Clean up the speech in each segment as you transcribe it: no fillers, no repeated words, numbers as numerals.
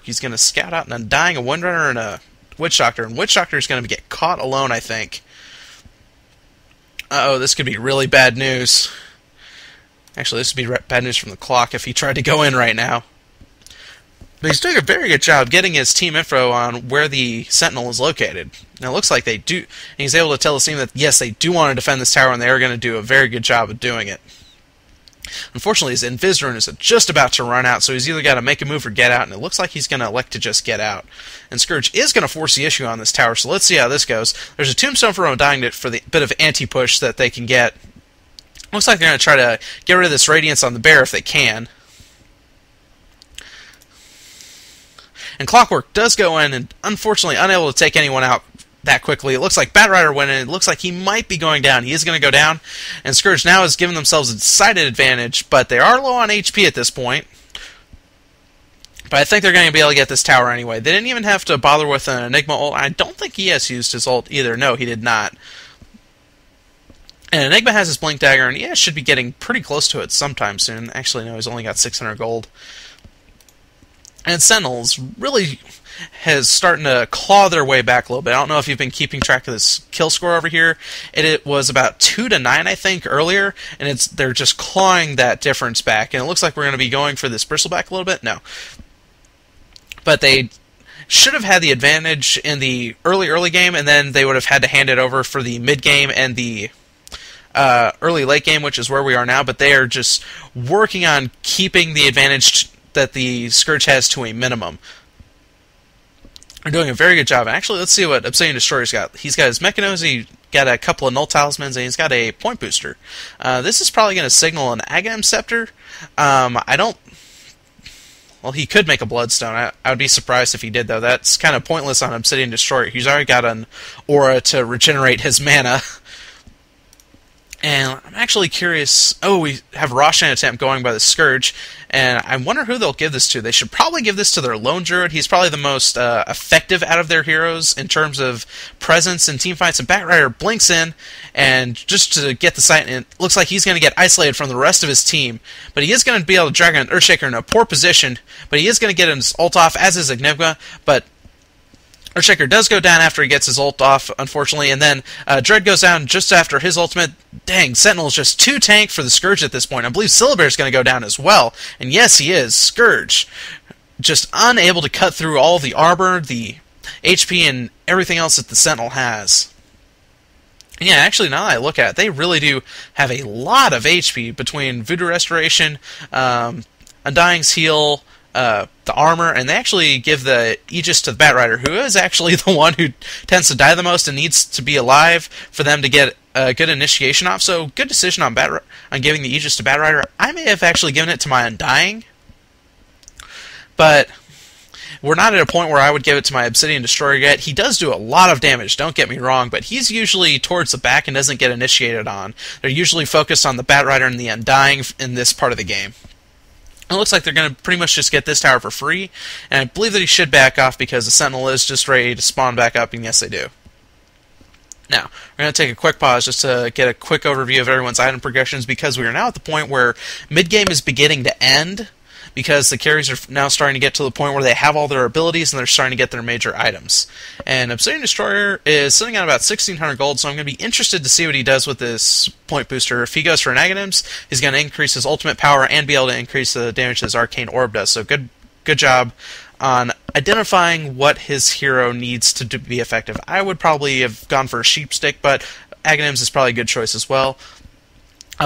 He's going to scout out an Undying, a Windrunner, and a Witch Doctor. And Witch Doctor is going to get caught alone, I think. Uh-oh, this could be really bad news. Actually, this would be bad news from the clock if he tried to go in right now. But he's doing a very good job getting his team info on where the Sentinel is located. Now, it looks like they do. And he's able to tell the team that, yes, they do want to defend this tower, and they are going to do a very good job of doing it. Unfortunately, his Invis Rune is just about to run out, so he's either got to make a move or get out, and it looks like he's going to elect to just get out. And Scourge is going to force the issue on this tower, so let's see how this goes. There's a Tombstone for Undying for the bit of anti-push that they can get. Looks like they're going to try to get rid of this Radiance on the Bear if they can. And Clockwork does go in, and unfortunately unable to take anyone out that quickly. It looks like Batrider went in. It looks like he might be going down. He is going to go down. And Scourge now has given themselves a decided advantage, but they are low on HP at this point. But I think they're going to be able to get this tower anyway. They didn't even have to bother with an Enigma ult. I don't think he has used his ult either. No, he did not. And Enigma has his Blink Dagger, and yeah, should be getting pretty close to it sometime soon. Actually, no, he's only got 600 gold. And Sentinels really has starting to claw their way back a little bit. I don't know if you've been keeping track of this kill score over here. It was about 2-9, I think, earlier, and they're just clawing that difference back. And it looks like we're going to be going for this Bristleback a little bit. No. But they should have had the advantage in the early game, and then they would have had to hand it over for the mid-game and the early-late game, which is where we are now. But they are just working on keeping the advantage that the Scourge has to a minimum. They're doing a very good job. Actually, let's see what Obsidian Destroyer's got. He's got his Mechanos, he got a couple of Null Talismans, and he's got a Point Booster. This is probably going to signal an Aghanim Scepter. I don't... Well, he could make a Bloodstone. I would be surprised if he did, though. That's kind of pointless on Obsidian Destroyer. He's already got an aura to regenerate his mana. And I'm actually curious... Oh, we have Roshan Attempt going by the Scourge, and I wonder who they'll give this to. They should probably give this to their Lone Druid. He's probably the most effective out of their heroes in terms of presence in teamfights. And Batrider blinks in, and just to get the sight, and it looks like he's going to get isolated from the rest of his team. But he is going to be able to drag an Earthshaker in a poor position, but he is going to get his ult off, as is Enigma, but Earthshaker does go down after he gets his ult off, unfortunately, and then Dread goes down just after his ultimate. Dang, Sentinel's just too tank for the Scourge at this point. I believe Syllabear's going to go down as well, and yes, he is. Scourge, just unable to cut through all the armor, the HP, and everything else that the Sentinel has. And yeah, actually, now that I look at it, they really do have a lot of HP between Voodoo Restoration, Undying's Heal, the armor, and they actually give the Aegis to the Batrider, who is actually the one who tends to die the most and needs to be alive for them to get a good initiation off. So, good decision on giving the Aegis to Batrider. I may have actually given it to my Undying, but we're not at a point where I would give it to my Obsidian Destroyer yet. He does do a lot of damage, don't get me wrong, but he's usually towards the back and doesn't get initiated on. They're usually focused on the Batrider and the Undying in this part of the game. It looks like they're going to pretty much just get this tower for free, and I believe that he should back off because the Sentinel is just ready to spawn back up, and yes, they do. Now, we're going to take a quick pause just to get a quick overview of everyone's item progressions, because we are now at the point where mid-game is beginning to end, because the carries are now starting to get to the point where they have all their abilities and they're starting to get their major items. And Obsidian Destroyer is sitting at about 1,600 gold, so I'm going to be interested to see what he does with this Point Booster. If he goes for an Aghanims, he's going to increase his ultimate power and be able to increase the damage his Arcane Orb does. So good job on identifying what his hero needs to be effective. I would probably have gone for a Sheep Stick, but Aghanims is probably a good choice as well.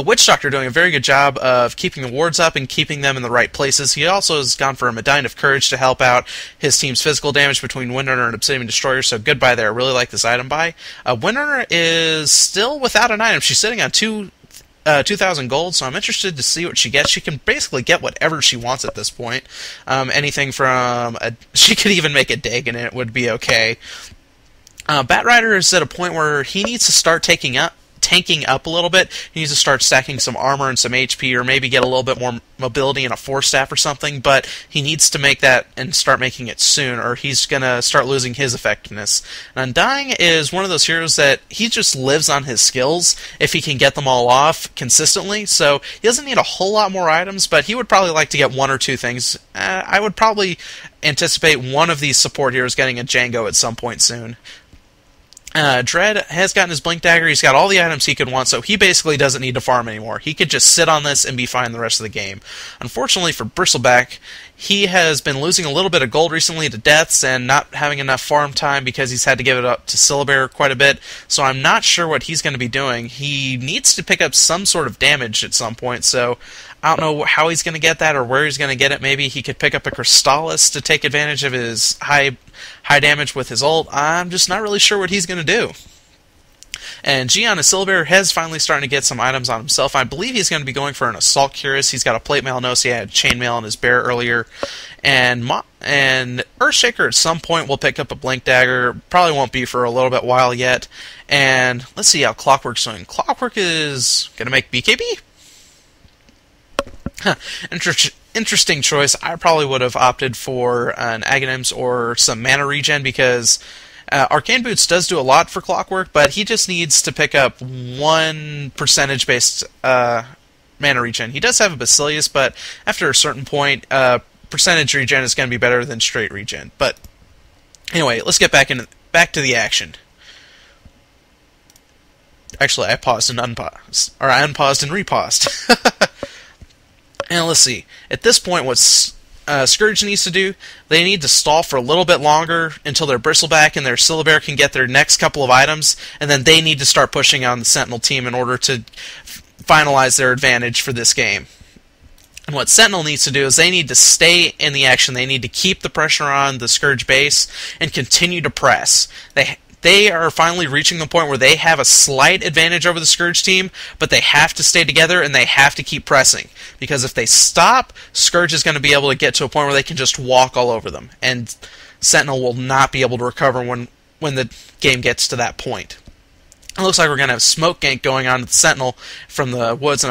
Witch Doctor doing a very good job of keeping the wards up and keeping them in the right places. He also has gone for a Medallion of Courage to help out his team's physical damage between Windrunner and Obsidian Destroyer, so good buy there. I really like this item buy. Windrunner is still without an item. She's sitting on 2,000 gold, so I'm interested to see what she gets. She can basically get whatever she wants at this point. Anything from... she could even make a dig and it would be okay. Batrider is at a point where he needs to start taking tanking up a little bit. He needs to start stacking some armor and some HP, or maybe get a little bit more mobility and a force staff or something, but he needs to make that and start making it soon, or he's going to start losing his effectiveness. And Undying is one of those heroes that he just lives on his skills if he can get them all off consistently, so he doesn't need a whole lot more items, but he would probably like to get one or two things. I would probably anticipate one of these support heroes getting a Django at some point soon. Dread has gotten his Blink Dagger, he's got all the items he could want, so he basically doesn't need to farm anymore. He could just sit on this and be fine the rest of the game. Unfortunately for Bristleback, he has been losing a little bit of gold recently to deaths and not having enough farm time because he's had to give it up to Syllabear quite a bit, so I'm not sure what he's going to be doing. He needs to pick up some sort of damage at some point, so I don't know how he's going to get that or where he's going to get it. Maybe he could pick up a Crystallis to take advantage of his high damage with his ult. I'm just not really sure what he's going to do. And Gion, a Syllabear, has finally starting to get some items on himself. I believe he's going to be going for an Assault Cuirass. He's got a Plate Mail and OSI. He had Chainmail on his bear earlier. And Earthshaker at some point will pick up a Blink Dagger. Probably won't be for a little bit while yet. And let's see how Clockwork's doing. Clockwork is going to make BKB? Huh. Interesting choice. I probably would have opted for an Aghanims or some mana regen because Arcane Boots does do a lot for Clockwork, but he just needs to pick up one percentage-based mana regen. He does have a Basilius, but after a certain point, percentage regen is going to be better than straight regen. But anyway, let's get back to the action. Actually, I paused and unpaused, or I unpaused and repaused. And let's see. At this point, what Scourge needs to do, they need to stall for a little bit longer until their Bristleback and their Syllabear can get their next couple of items, and then they need to start pushing on the Sentinel team in order to finalize their advantage for this game. And what Sentinel needs to do is they need to stay in the action. They need to keep the pressure on the Scourge base and continue to press. They are finally reaching the point where they have a slight advantage over the Scourge team, but they have to stay together and they have to keep pressing. Because if they stop, Scourge is going to be able to get to a point where they can just walk all over them. And Sentinel will not be able to recover when the game gets to that point. It looks like we're going to have Smoke Gank going on with Sentinel from the woods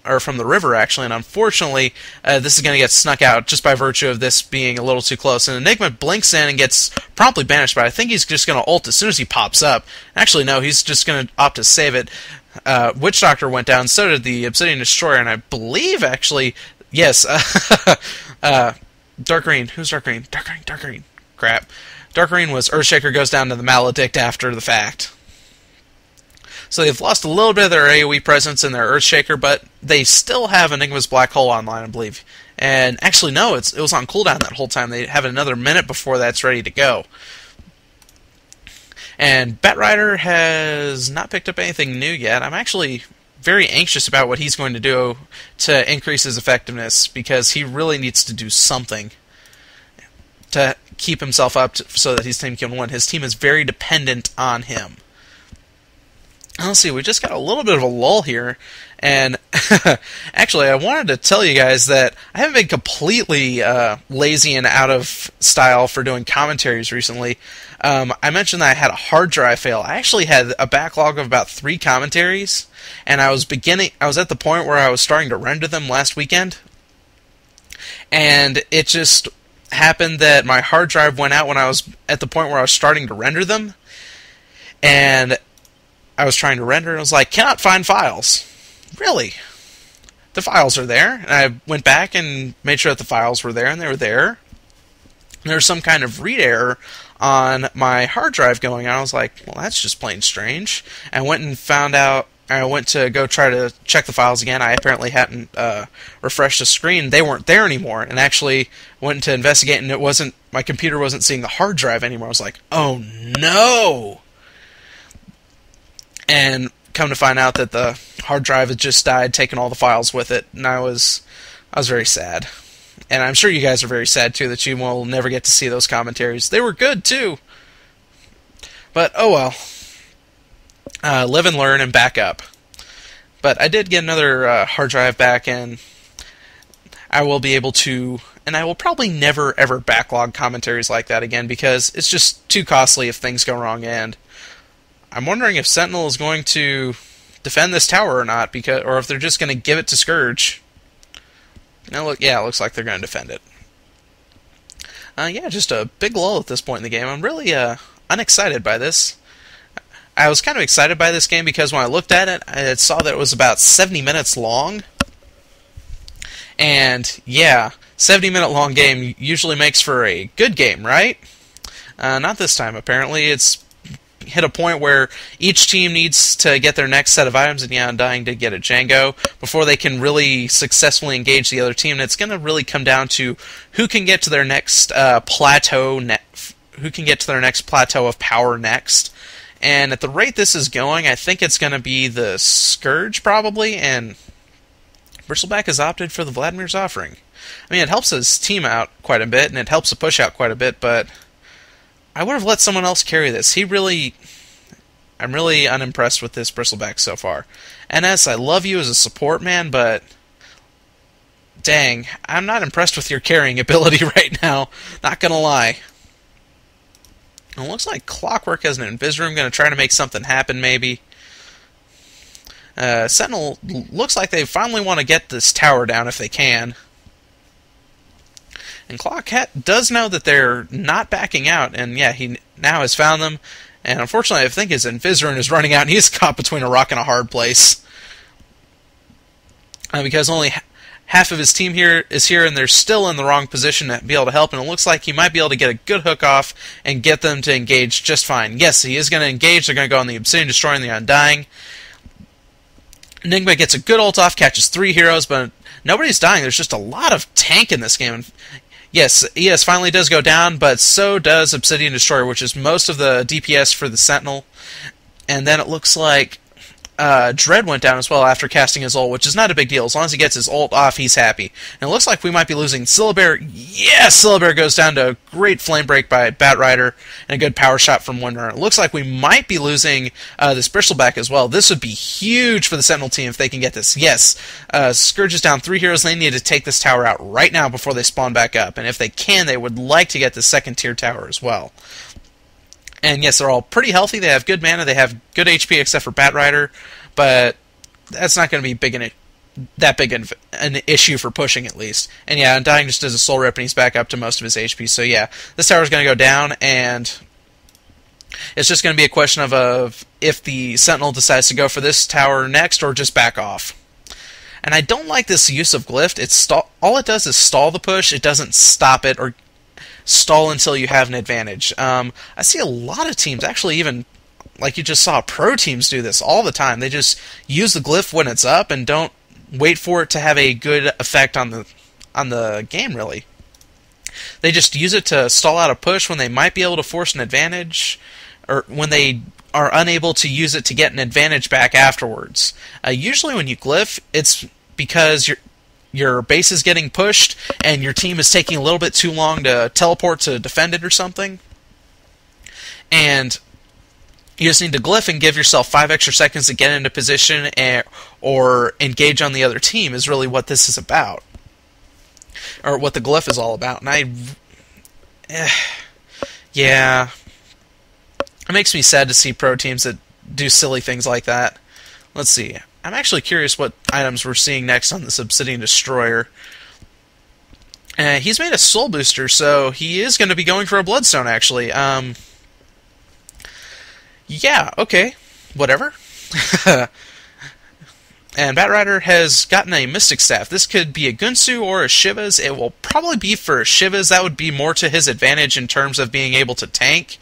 or from the river, actually, and unfortunately, this is going to get snuck out just by virtue of this being a little too close. And Enigma blinks in and gets promptly banished, but I think he's just going to ult as soon as he pops up. Actually, no, he's just going to opt to save it. Witch Doctor went down, so did the Obsidian Destroyer, and I believe, actually, yes, Dark Green. Who's Dark Green? Dark Green. Crap. Dark Green was Earthshaker goes down to the Maledict after the fact. So they've lost a little bit of their AoE presence in their Earthshaker, but they still have Enigma's Black Hole online, I believe. And actually, no, it was on cooldown that whole time. They have another minute before that's ready to go. And Batrider has not picked up anything new yet. I'm actually very anxious about what he's going to do to increase his effectiveness, because he really needs to do something to keep himself up so that his team can win. His team is very dependent on him. Let's see, we just got a little bit of a lull here, and actually I wanted to tell you guys that I haven't been completely lazy and out of style for doing commentaries recently. I mentioned that I had a hard drive fail. I actually had a backlog of about 3 commentaries, and I was at the point where I was starting to render them last weekend, and it just happened that my hard drive went out when I was at the point where I was starting to render them, and I was trying to render, and I was like, cannot find files. Really? The files are there. And I went back and made sure that the files were there, and they were there. And there was some kind of read error on my hard drive going on. I was like, well, that's just plain strange. And I went and found out, I went to go try to check the files again. I apparently hadn't refreshed the screen. They weren't there anymore. And actually went to investigate, and my computer wasn't seeing the hard drive anymore. I was like, oh no! And come to find out that the hard drive had just died, taking all the files with it, and I was very sad. And I'm sure you guys are very sad too that you will never get to see those commentaries. They were good too. But oh well. Live and learn and back up. But I did get another hard drive back, and I will be able to, and I will probably never ever backlog commentaries like that again, because it's just too costly if things go wrong. And I'm wondering if Sentinel is going to defend this tower or not, or if they're just going to give it to Scourge. Now, look, yeah, it looks like they're going to defend it. Yeah, just a big lull at this point in the game. I'm really unexcited by this. I was kind of excited by this game because when I looked at it, I saw that it was about 70 minutes long. And, yeah, 70-minute long game usually makes for a good game, right? Not this time, apparently. It's hit a point where each team needs to get their next set of items, and yeah, Undying did get a Django, before they can really successfully engage the other team. And it's going to really come down to who can get to their next plateau, who can get to their next plateau of power next. And at the rate this is going, I think it's going to be the Scourge, probably, and Bristleback has opted for the Vladimir's Offering. I mean, it helps his team out quite a bit, and it helps the push out quite a bit, but I would have let someone else carry this. I'm really unimpressed with this Bristleback so far. NS, I love you as a support man, but dang, I'm not impressed with your carrying ability right now. Not gonna lie. It looks like Clockwork has an Invisroom, going to try to make something happen, maybe. Sentinel looks like they finally want to get this tower down if they can. And Clockhat does know that they're not backing out, and yeah, he now has found them. And unfortunately, I think his Invisroom is running out, and he's caught between a rock and a hard place. Because only half of his team here is here, and they're still in the wrong position to be able to help, and it looks like he might be able to get a good hook off and get them to engage just fine. Yes, he is going to engage. They're going to go on the Obsidian Destroyer and the Undying. Enigma gets a good ult off, catches 3 heroes, but nobody's dying. There's just a lot of tank in this game. Yes, ES finally does go down, but so does Obsidian Destroyer, which is most of the DPS for the Sentinel. And then it looks like Dread went down as well after casting his ult, which is not a big deal. As long as he gets his ult off, he's happy. And it looks like we might be losing Syllabear. Yes, Syllabear goes down to a great flame break by Batrider and a good power shot from Windrunner. It looks like we might be losing this Bristleback as well. This would be huge for the Sentinel team if they can get this. Yes, Scourge is down 3 heroes. They need to take this tower out right now before they spawn back up. And if they can, they would like to get the second tier tower as well. And yes, they're all pretty healthy. They have good mana. They have good HP except for Batrider. But that's not going to be that big an issue for pushing, at least. And yeah, Undying just does a soul rip, and he's back up to most of his HP. So yeah, this tower's going to go down, and it's just going to be a question of if the Sentinel decides to go for this tower next or just back off. And I don't like this use of Glyph. All it does is stall the push. It doesn't stop it or stall until you have an advantage. I see a lot of teams, actually even like you just saw pro teams do this all the time. They just use the Glyph when it's up and don't wait for it to have a good effect on the game, really. They just use it to stall out a push when they might be able to force an advantage, or when they are unable to use it to get an advantage back afterwards. Usually when you Glyph, it's because your base is getting pushed, and your team is taking a little bit too long to teleport to defend it or something. And you just need to Glyph and give yourself 5 extra seconds to get into position or engage on the other team is really what this is about. Or what the Glyph is all about. And yeah. It makes me sad to see pro teams that do silly things like that. Let's see. I'm actually curious what items we're seeing next on this Obsidian Destroyer. He's made a soul booster, so he is going to be going for a Bloodstone, actually. Yeah, okay. Whatever. And Batrider has gotten a Mystic Staff. This could be a Gunsu or a Shiva's. It will probably be for a Shiva's. That would be more to his advantage in terms of being able to tank.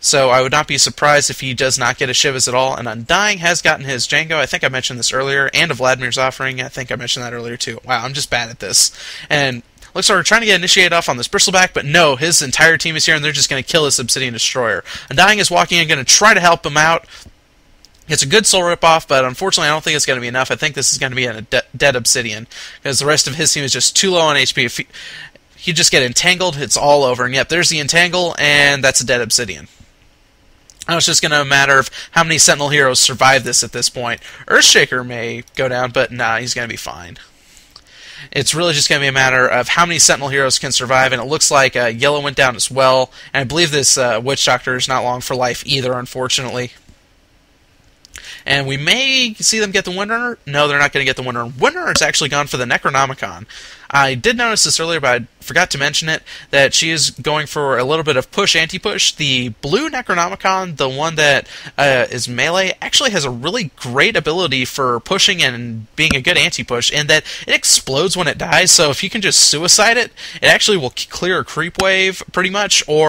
So I would not be surprised if he does not get a Shiva's at all. And Undying has gotten his Django. I think I mentioned this earlier. And a Vladimir's Offering. I think I mentioned that earlier too. Wow, I'm just bad at this. And looks like we're trying to get initiated off on this Bristleback, but no, his entire team is here, and they're just going to kill this Obsidian Destroyer. Undying is walking in, going to try to help him out. It's a good soul rip-off, but unfortunately I don't think it's going to be enough. I think this is going to be a dead Obsidian, because the rest of his team is just too low on HP. If he just get entangled, it's all over. And yep, there's the entangle, and that's a dead Obsidian. Now it's just going to matter of how many Sentinel heroes survive this at this point. Earthshaker may go down, but nah, he's going to be fine. It's really just going to be a matter of how many Sentinel heroes can survive, and it looks like Yellow went down as well. And I believe this Witch Doctor is not long for life either, unfortunately. and we may see them get the Windrunner. No, they're not going to get the Windrunner. Windrunner's actually gone for the Necronomicon. I did notice this earlier, but I forgot to mention it, that she is going for a little bit of push, anti-push. The blue Necronomicon, the one that is melee, actually has a really great ability for pushing and being a good anti-push, in that it explodes when it dies, so if you can just suicide it, it actually will clear a creep wave, pretty much, or